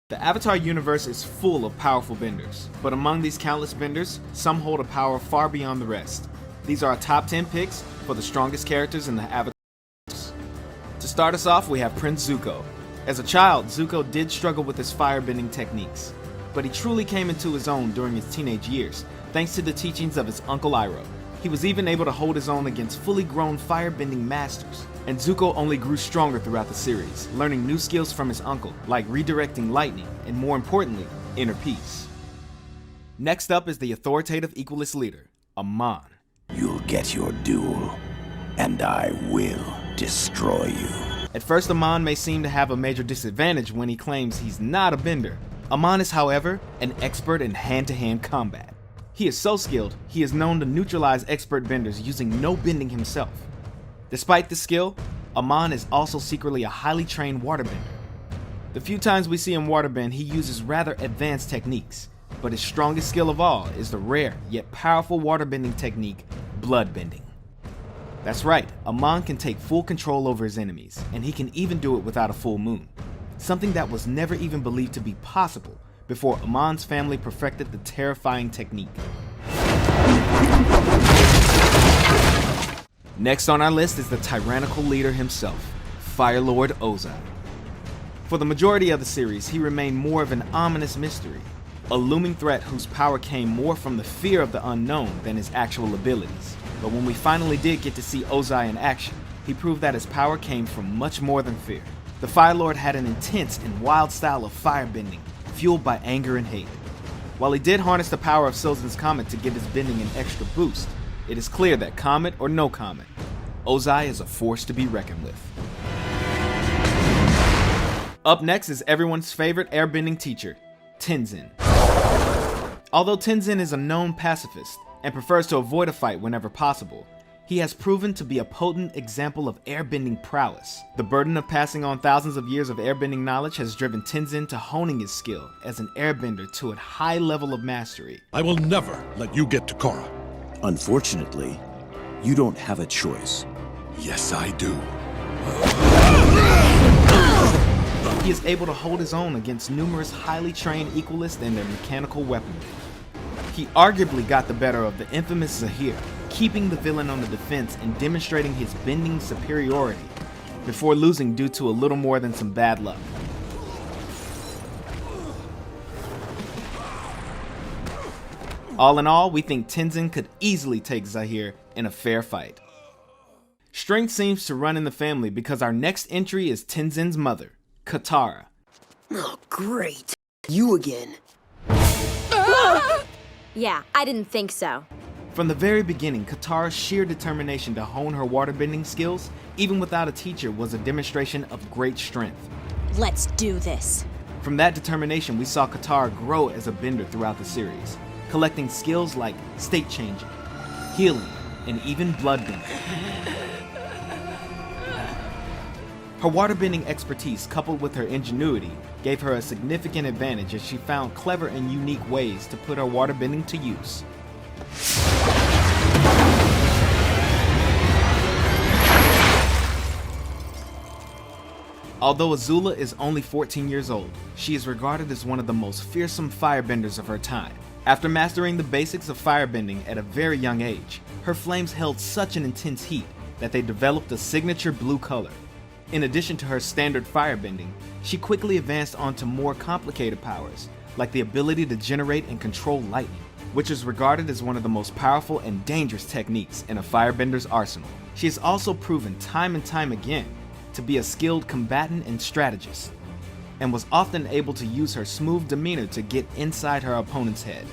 The Avatar universe is full of powerful benders, but among these countless benders, some hold a power far beyond the rest. These are our top 10 picks for the strongest characters in the Avatar universe. To start us off, we have Prince Zuko. As a child, Zuko did struggle with his firebending techniques, but he truly came into his own during his teenage years, thanks to the teachings of his uncle Iroh. He was even able to hold his own against fully grown firebending masters, and Zuko only grew stronger throughout the series, learning new skills from his uncle, like redirecting lightning, and more importantly, inner peace. Next up is the authoritative Equalist leader, Amon. You'll get your duel, and I will destroy you. At first, Amon may seem to have a major disadvantage when he claims he's not a bender. Amon is, however, an expert in hand-to-hand combat. He is so skilled, he is known to neutralize expert benders using no bending himself. Despite this skill, Amon is also secretly a highly trained waterbender. The few times we see him waterbend, he uses rather advanced techniques, but his strongest skill of all is the rare yet powerful waterbending technique, bloodbending. That's right, Amon can take full control over his enemies, and he can even do it without a full moon, something that was never even believed to be possible before Amon's family perfected the terrifying technique. Next on our list is the tyrannical leader himself, Fire Lord Ozai. For the majority of the series, he remained more of an ominous mystery, a looming threat whose power came more from the fear of the unknown than his actual abilities. But when we finally did get to see Ozai in action, he proved that his power came from much more than fear. The Fire Lord had an intense and wild style of firebending, fueled by anger and hate. While he did harness the power of Sozin's Comet to give his bending an extra boost, it is clear that comet or no comet, Ozai is a force to be reckoned with. Up next is everyone's favorite airbending teacher, Tenzin. Although Tenzin is a known pacifist and prefers to avoid a fight whenever possible, he has proven to be a potent example of airbending prowess. The burden of passing on thousands of years of airbending knowledge has driven Tenzin to honing his skill as an airbender to a high level of mastery. I will never let you get to Korra. Unfortunately, you don't have a choice. Yes, I do. He is able to hold his own against numerous highly trained Equalists and their mechanical weaponry. He arguably got the better of the infamous Zahir, keeping the villain on the defense and demonstrating his bending superiority before losing due to a little more than some bad luck. All in all, we think Tenzin could easily take Zahir in a fair fight. Strength seems to run in the family because our next entry is Tenzin's mother, Katara. Oh, great. You again. Yeah, I didn't think so. From the very beginning, Katara's sheer determination to hone her waterbending skills, even without a teacher, was a demonstration of great strength. Let's do this. From that determination, we saw Katara grow as a bender throughout the series, collecting skills like state changing, healing, and even bloodbending. Her waterbending expertise, coupled with her ingenuity, gave her a significant advantage as she found clever and unique ways to put her waterbending to use. Although Azula is only 14 years old, she is regarded as one of the most fearsome firebenders of her time. After mastering the basics of firebending at a very young age, her flames held such an intense heat that they developed a signature blue color. In addition to her standard firebending, she quickly advanced onto more complicated powers, like the ability to generate and control lightning, which is regarded as one of the most powerful and dangerous techniques in a firebender's arsenal. She has also proven time and time again to be a skilled combatant and strategist, and was often able to use her smooth demeanor to get inside her opponent's head.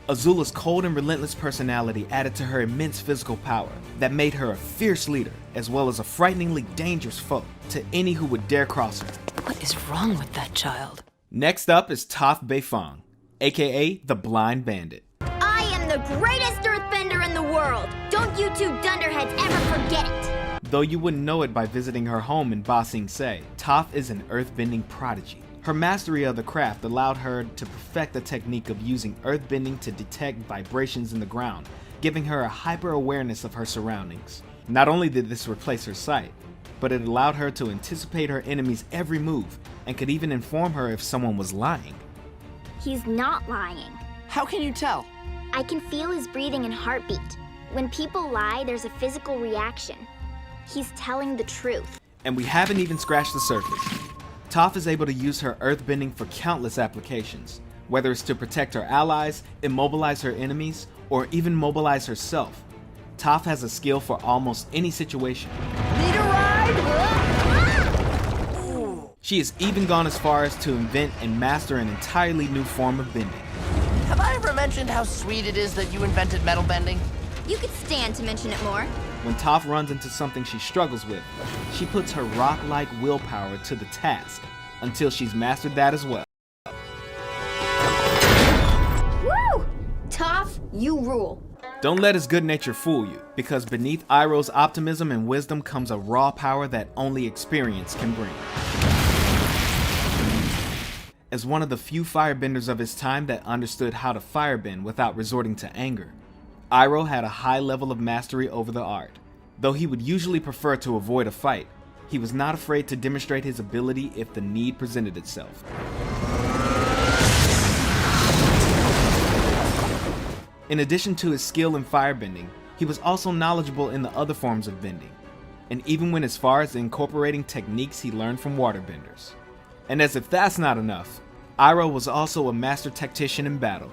Azula's cold and relentless personality added to her immense physical power that made her a fierce leader, as well as a frighteningly dangerous foe to any who would dare cross her. What is wrong with that child? Next up is Toph Beifong, aka the Blind Bandit. I am the greatest earthbender in the world! Don't you two dunderheads ever forget it! Though you wouldn't know it by visiting her home in Ba Sing Se, Toph is an earthbending prodigy. Her mastery of the craft allowed her to perfect the technique of using earthbending to detect vibrations in the ground, giving her a hyper-awareness of her surroundings. Not only did this replace her sight, but it allowed her to anticipate her enemy's every move, and could even inform her if someone was lying. He's not lying. How can you tell? I can feel his breathing and heartbeat. When people lie, there's a physical reaction. He's telling the truth. And we haven't even scratched the surface. Toph is able to use her earthbending for countless applications, whether it's to protect her allies, immobilize her enemies, or even mobilize herself. Toph has a skill for almost any situation. Need a ride? She has even gone as far as to invent and master an entirely new form of bending. Have I ever mentioned how sweet it is that you invented metal bending? You could stand to mention it more. When Toph runs into something she struggles with, she puts her rock-like willpower to the task until she's mastered that as well. Woo! Toph, you rule. Don't let his good nature fool you, because beneath Iroh's optimism and wisdom comes a raw power that only experience can bring. As one of the few firebenders of his time that understood how to firebend without resorting to anger, Iroh had a high level of mastery over the art. Though he would usually prefer to avoid a fight, he was not afraid to demonstrate his ability if the need presented itself. In addition to his skill in firebending, he was also knowledgeable in the other forms of bending, and even went as far as incorporating techniques he learned from waterbenders. And as if that's not enough, Iroh was also a master tactician in battle,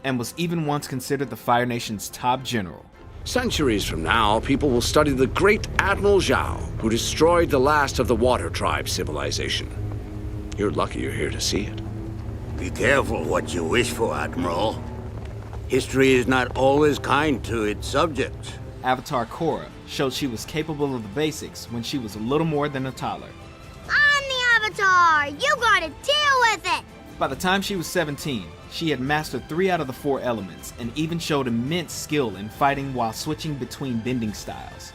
and was even once considered the Fire Nation's top general. Centuries from now, people will study the great Admiral Zhao, who destroyed the last of the Water Tribe civilization. You're lucky you're here to see it. Be careful what you wish for, Admiral. History is not always kind to its subjects. Avatar Korra showed she was capable of the basics when she was a little more than a toddler. I'm the Avatar! You gotta deal with it! By the time she was 17, she had mastered 3 out of the 4 elements and even showed immense skill in fighting while switching between bending styles.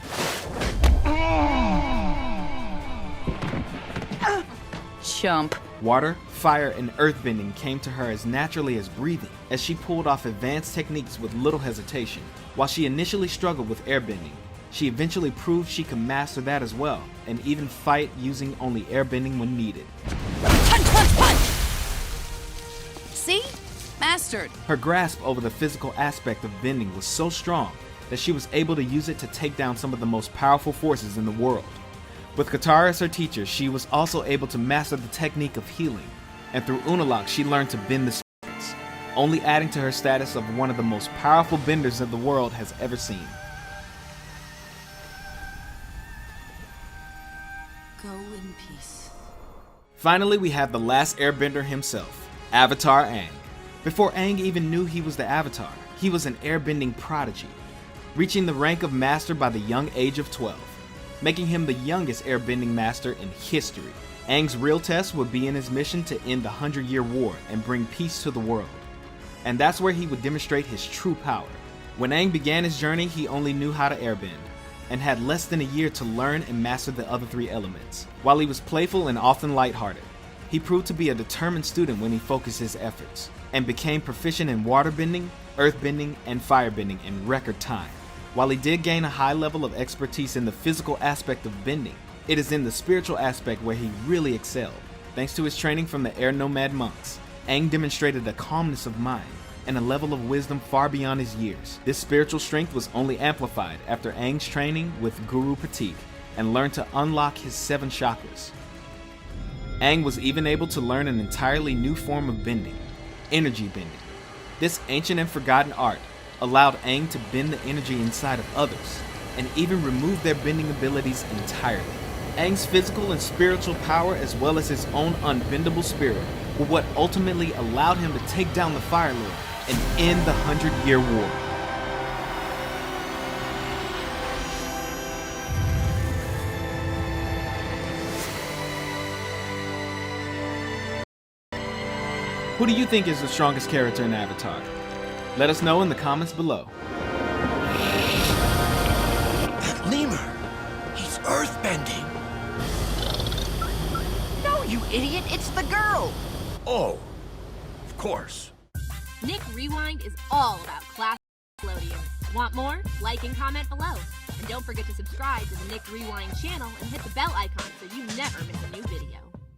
Chump. Water, fire, and earthbending came to her as naturally as breathing, as she pulled off advanced techniques with little hesitation. While she initially struggled with airbending, she eventually proved she could master that as well, and even fight using only airbending when needed. Punch, punch, punch! See? Mastered. Her grasp over the physical aspect of bending was so strong that she was able to use it to take down some of the most powerful forces in the world. With Katara as her teacher, she was also able to master the technique of healing, and through Unalaq she learned to bend the spirits, only adding to her status of one of the most powerful benders that the world has ever seen. Go in peace. Finally, we have the last airbender himself, Avatar Aang. Before Aang even knew he was the Avatar, he was an airbending prodigy, reaching the rank of master by the young age of 12, making him the youngest airbending master in history. Aang's real test would be in his mission to end the 100-Year War and bring peace to the world. And that's where he would demonstrate his true power. When Aang began his journey, he only knew how to airbend, and had less than a year to learn and master the other 3 elements. While he was playful and often lighthearted, he proved to be a determined student when he focused his efforts, and became proficient in waterbending, earthbending, and firebending in record time. While he did gain a high level of expertise in the physical aspect of bending, it is in the spiritual aspect where he really excelled. Thanks to his training from the Air Nomad monks, Aang demonstrated a calmness of mind and a level of wisdom far beyond his years. This spiritual strength was only amplified after Aang's training with Guru Patik and learned to unlock his 7 chakras. Aang was even able to learn an entirely new form of bending, energy bending. This ancient and forgotten art allowed Aang to bend the energy inside of others, and even remove their bending abilities entirely. Aang's physical and spiritual power, as well as his own unbendable spirit, were what ultimately allowed him to take down the Fire Lord and end the 100-Year War. Who do you think is the strongest character in Avatar? Let us know in the comments below. That lemur! He's earthbending! No, you idiot, it's the girl! Oh, of course. Nick Rewind is all about classic Nickelodeon. Want more? Like and comment below. And don't forget to subscribe to the Nick Rewind channel and hit the bell icon so you never miss a new video.